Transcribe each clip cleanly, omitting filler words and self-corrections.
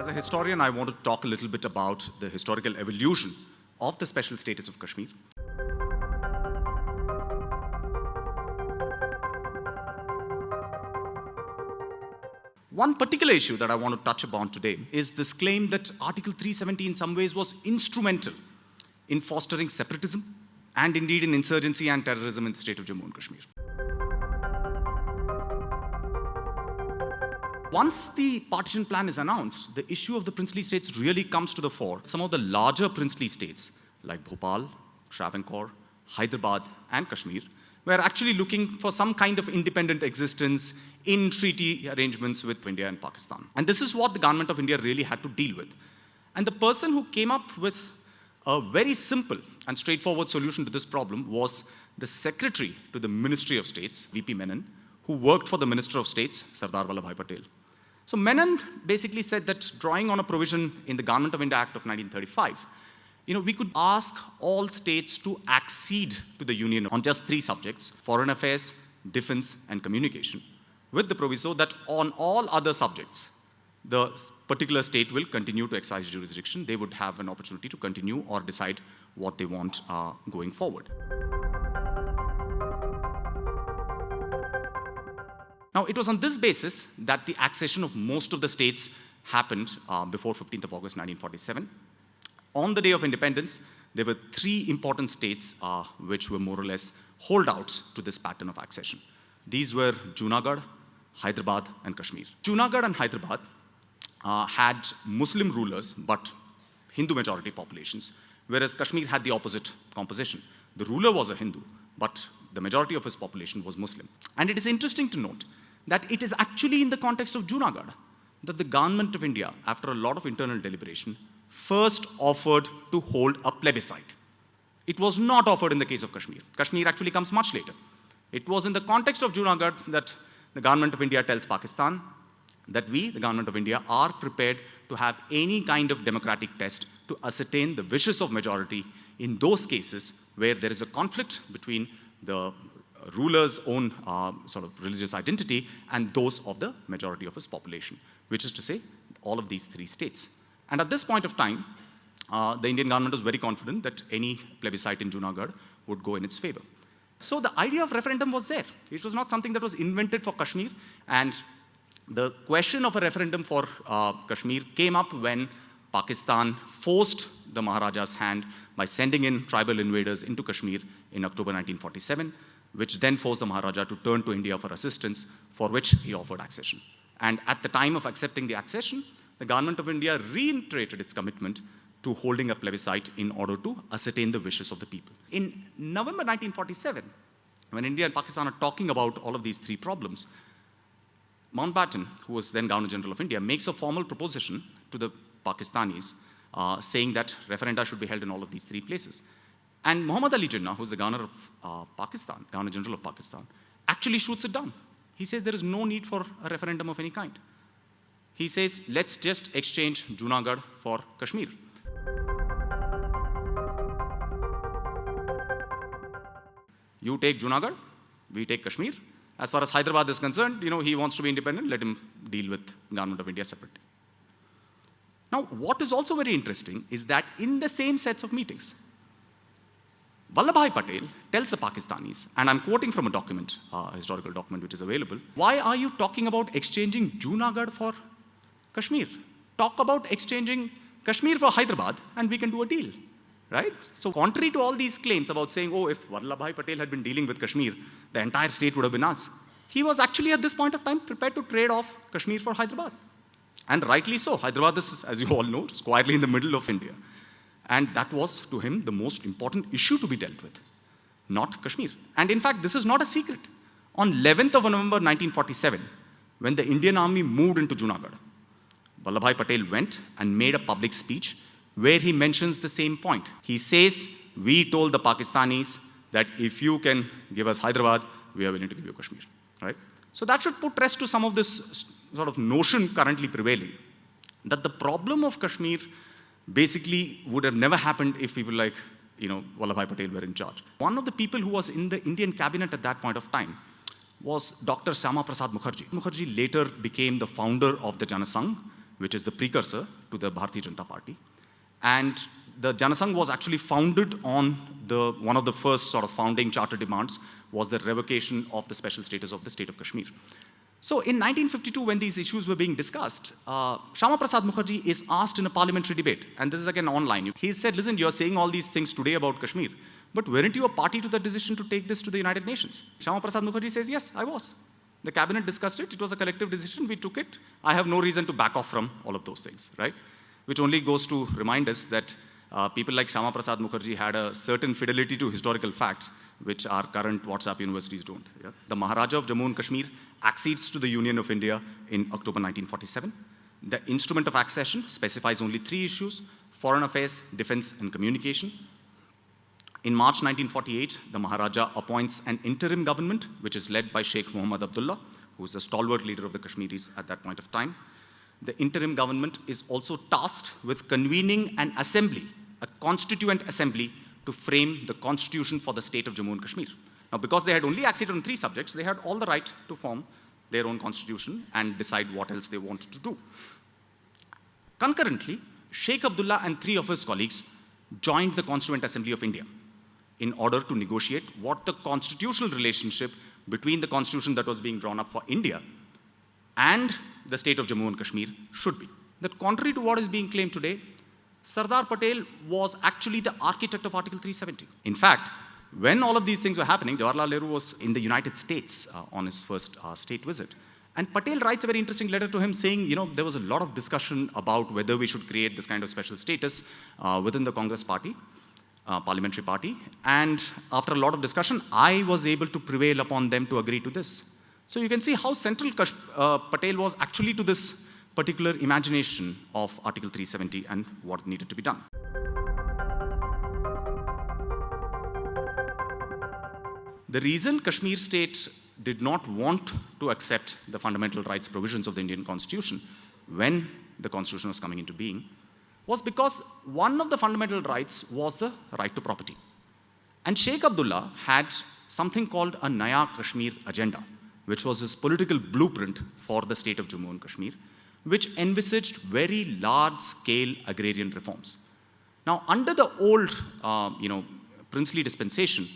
As a historian, I want to talk a little bit about the historical evolution of the special status of Kashmir. One particular issue that I want to touch upon today is this claim that Article 370 in some ways was instrumental in fostering separatism and indeed in insurgency and terrorism in the state of Jammu and Kashmir. Once the partition plan is announced, the issue of the princely states really comes to the fore. Some of the larger princely states like Bhopal, Travancore, Hyderabad and Kashmir were actually looking for some kind of independent existence in treaty arrangements with India and Pakistan. And this is what the government of India really had to deal with. And the person who came up with a very simple and straightforward solution to this problem was the secretary to the Ministry of States, VP Menon, who worked for the Minister of States, Sardar Patel. So Menon basically said that drawing on a provision in the Government of India Act of 1935, we could ask all states to accede to the Union on just three subjects: foreign affairs, defense, and communication, with the proviso that on all other subjects, the particular state will continue to exercise jurisdiction. They would have an opportunity to continue or decide what they want going forward. Now, it was on this basis that the accession of most of the states happened before 15th of August 1947. On the day of independence, there were three important states which were more or less holdouts to this pattern of accession. These were Junagadh, Hyderabad, and Kashmir. Junagadh and Hyderabad had Muslim rulers, but Hindu majority populations, whereas Kashmir had the opposite composition. The ruler was a Hindu, but the majority of his population was Muslim. And it is interesting to note that it is actually in the context of Junagadh that the government of India, after a lot of internal deliberation, first offered to hold a plebiscite. It was not offered in the case of Kashmir. Kashmir actually comes much later. It was in the context of Junagadh that the government of India tells Pakistan that we, the government of India, are prepared to have any kind of democratic test to ascertain the wishes of majority in those cases where there is a conflict between the ruler's own sort of religious identity and those of the majority of his population, which is to say, all of these three states. And at this point of time, the Indian government was very confident that any plebiscite in Junagadh would go in its favor. So the idea of referendum was there. It was not something that was invented for Kashmir. And the question of a referendum for Kashmir came up when Pakistan forced the Maharaja's hand by sending in tribal invaders into Kashmir in October 1947, which then forced the Maharaja to turn to India for assistance, for which he offered accession. And at the time of accepting the accession, the government of India reiterated its commitment to holding a plebiscite in order to ascertain the wishes of the people. In November 1947, when India and Pakistan are talking about all of these three problems, Mountbatten, who was then Governor General of India, makes a formal proposition to the Pakistanis saying that referenda should be held in all of these three places. And Muhammad Ali Jinnah, who's the Governor of Pakistan, Governor General of Pakistan, actually shoots it down. He says there is no need for a referendum of any kind. He says, let's just exchange Junagadh for Kashmir. You take Junagadh, we take Kashmir. As far as Hyderabad is concerned, he wants to be independent, let him deal with the government of India separately. Now, what is also very interesting is that in the same sets of meetings, Vallabhbhai Patel tells the Pakistanis, and I'm quoting from a document, a historical document which is available, why are you talking about exchanging Junagadh for Kashmir? Talk about exchanging Kashmir for Hyderabad and we can do a deal, right? So contrary to all these claims about saying, oh, if Vallabhbhai Patel had been dealing with Kashmir, the entire state would have been us. He was actually at this point of time prepared to trade off Kashmir for Hyderabad. And rightly so. Hyderabad is, as you all know, squarely in the middle of India. And that was, to him, the most important issue to be dealt with, not Kashmir. And in fact, this is not a secret. On 11th of November 1947, when the Indian army moved into Junagadh, Vallabhbhai Patel went and made a public speech where he mentions the same point. He says, we told the Pakistanis that if you can give us Hyderabad, we are willing to give you Kashmir, right? So that should put rest to some of this sort of notion currently prevailing, that the problem of Kashmir basically would have never happened if people like, Vallabhbhai Patel were in charge. One of the people who was in the Indian cabinet at that point of time was Dr. Syama Prasad Mukherjee. Mukherjee later became the founder of the Janasangh, which is the precursor to the Bharatiya Janata Party. And the Janasangh was actually founded on one of the first sort of founding charter demands was the revocation of the special status of the state of Kashmir. So in 1952, when these issues were being discussed, Shyama Prasad Mukherjee is asked in a parliamentary debate, and this is again online. He said, listen, you're saying all these things today about Kashmir, but weren't you a party to the decision to take this to the United Nations? Shyama Prasad Mukherjee says, yes, I was. The cabinet discussed it. It was a collective decision. We took it. I have no reason to back off from all of those things, right? Which only goes to remind us that people like Shyama Prasad Mukherjee had a certain fidelity to historical facts, which our current WhatsApp universities don't. Yeah? The Maharaja of Jammu and Kashmir accedes to the Union of India in October 1947. The instrument of accession specifies only 3 issues: foreign affairs, defense, and communication. In March 1948, the Maharaja appoints an interim government, which is led by Sheikh Muhammad Abdullah, who is the stalwart leader of the Kashmiris at that point of time. The interim government is also tasked with convening an assembly, a constituent assembly, to frame the constitution for the state of Jammu and Kashmir. Now, because they had only acceded on 3 subjects, they had all the right to form their own constitution and decide what else they wanted to do. Concurrently, Sheikh Abdullah and 3 of his colleagues joined the Constituent Assembly of India in order to negotiate what the constitutional relationship between the constitution that was being drawn up for India and the state of Jammu and Kashmir should be. That contrary to what is being claimed today, Sardar Patel was actually the architect of Article 370. In fact, when all of these things were happening, Jawaharlal Nehru was in the United States on his first state visit. And Patel writes a very interesting letter to him saying, there was a lot of discussion about whether we should create this kind of special status within the Congress party, parliamentary party. And after a lot of discussion, I was able to prevail upon them to agree to this. So you can see how central Patel was actually to this particular imagination of Article 370 and what needed to be done. The reason Kashmir state did not want to accept the fundamental rights provisions of the Indian Constitution when the Constitution was coming into being was because one of the fundamental rights was the right to property. And Sheikh Abdullah had something called a Naya Kashmir agenda, which was his political blueprint for the state of Jammu and Kashmir, which envisaged very large-scale agrarian reforms. Now, under the old, princely dispensation,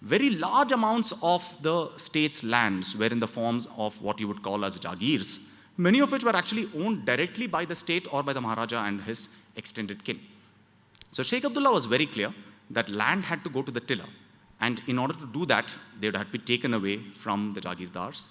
very large amounts of the state's lands were in the forms of what you would call as jagirs, many of which were actually owned directly by the state or by the Maharaja and his extended kin. So Sheikh Abdullah was very clear that land had to go to the tiller. And in order to do that, they would have to be taken away from the Jagirdars.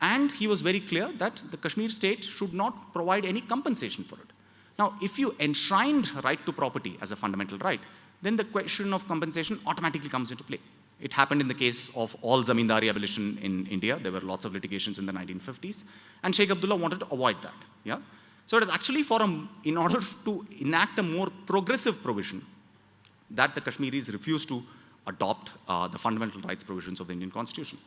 And he was very clear that the Kashmir state should not provide any compensation for it. Now, if you enshrined right to property as a fundamental right, then the question of compensation automatically comes into play. It happened in the case of all zamindari abolition in India. There were lots of litigations in the 1950s. And Sheikh Abdullah wanted to avoid that. Yeah? So it is actually in order to enact a more progressive provision that the Kashmiris refused to adopt the fundamental rights provisions of the Indian Constitution.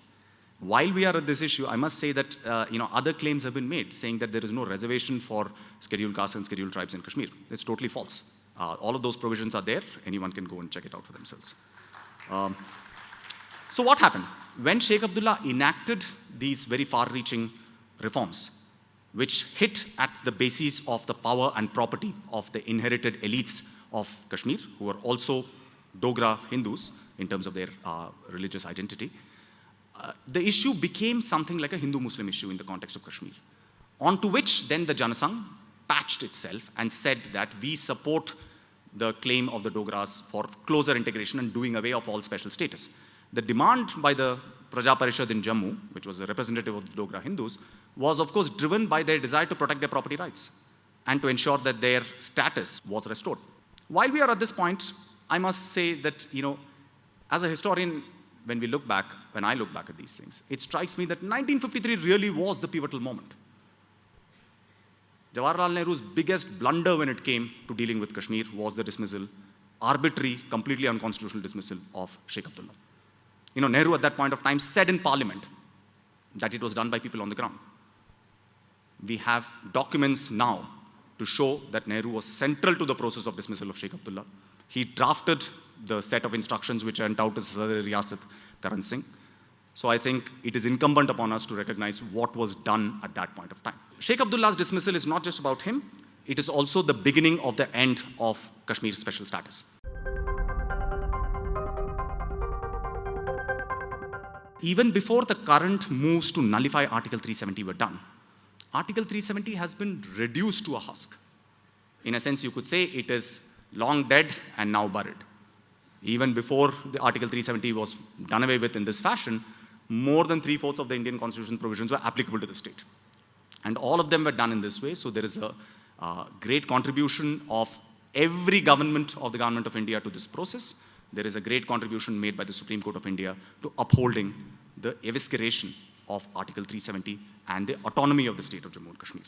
While we are at this issue, I must say that other claims have been made saying that there is no reservation for scheduled castes and scheduled tribes in Kashmir. It's totally false. All of those provisions are there. Anyone can go and check it out for themselves. So what happened? When Sheikh Abdullah enacted these very far-reaching reforms, which hit at the basis of the power and property of the inherited elites of Kashmir, who were also Dogra Hindus in terms of their religious identity, the issue became something like a Hindu-Muslim issue in the context of Kashmir, onto which then the Janasangh patched itself and said that we support the claim of the Dogras for closer integration and doing away of all special status. The demand by the Praja Parishad in Jammu, which was a representative of the Dogra Hindus, was of course driven by their desire to protect their property rights and to ensure that their status was restored. While we are at this point, I must say that, as a historian, when I look back at these things, it strikes me that 1953 really was the pivotal moment. Jawaharlal Nehru's biggest blunder when it came to dealing with Kashmir was the dismissal, arbitrary, completely unconstitutional dismissal of Sheikh Abdullah. Nehru at that point of time said in Parliament that it was done by people on the ground. We have documents now to show that Nehru was central to the process of dismissal of Sheikh Abdullah. He drafted the set of instructions which went out to Sadr Riyasat Karan Singh. So I think it is incumbent upon us to recognize what was done at that point of time. Sheikh Abdullah's dismissal is not just about him. it is also the beginning of the end of Kashmir's special status. Even before the current moves to nullify Article 370 were done, Article 370 has been reduced to a husk. In a sense, you could say it is long dead and now buried. Even before the Article 370 was done away with in this fashion, more than 3/4 of the Indian Constitution provisions were applicable to the state. And all of them were done in this way, so there is a great contribution of every government of the Government of India to this process. There is a great contribution made by the Supreme Court of India to upholding the evisceration of Article 370 and the autonomy of the state of Jammu and Kashmir.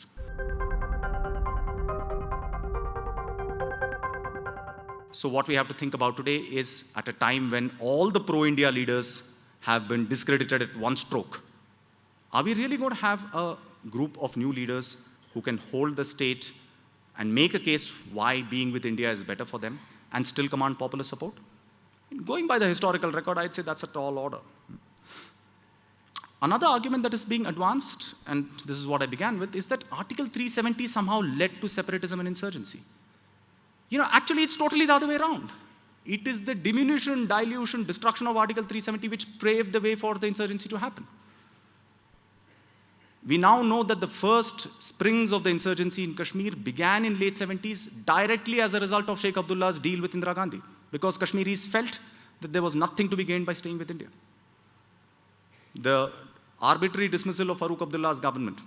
So what we have to think about today is, at a time when all the pro-India leaders have been discredited at one stroke, are we really going to have a group of new leaders who can hold the state and make a case why being with India is better for them and still command popular support? Going by the historical record, I'd say that's a tall order. Another argument that is being advanced, and this is what I began with, is that Article 370 somehow led to separatism and insurgency. Actually, it's totally the other way around. It is the diminution, dilution, destruction of Article 370 which paved the way for the insurgency to happen. We now know that the first springs of the insurgency in Kashmir began in late 70s directly as a result of Sheikh Abdullah's deal with Indira Gandhi, because Kashmiris felt that there was nothing to be gained by staying with India. The arbitrary dismissal of Farooq Abdullah's government,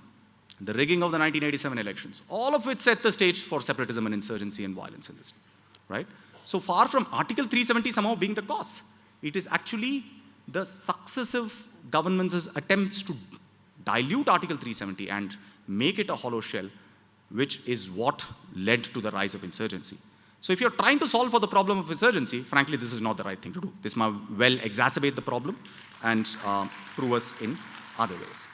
the rigging of the 1987 elections, all of which set the stage for separatism and insurgency and violence in this state, right? So far from Article 370 somehow being the cause, it is actually the successive governments' attempts to dilute Article 370 and make it a hollow shell, which is what led to the rise of insurgency. So if you're trying to solve for the problem of insurgency, frankly, this is not the right thing to do. This might well exacerbate the problem and prove us in other ways.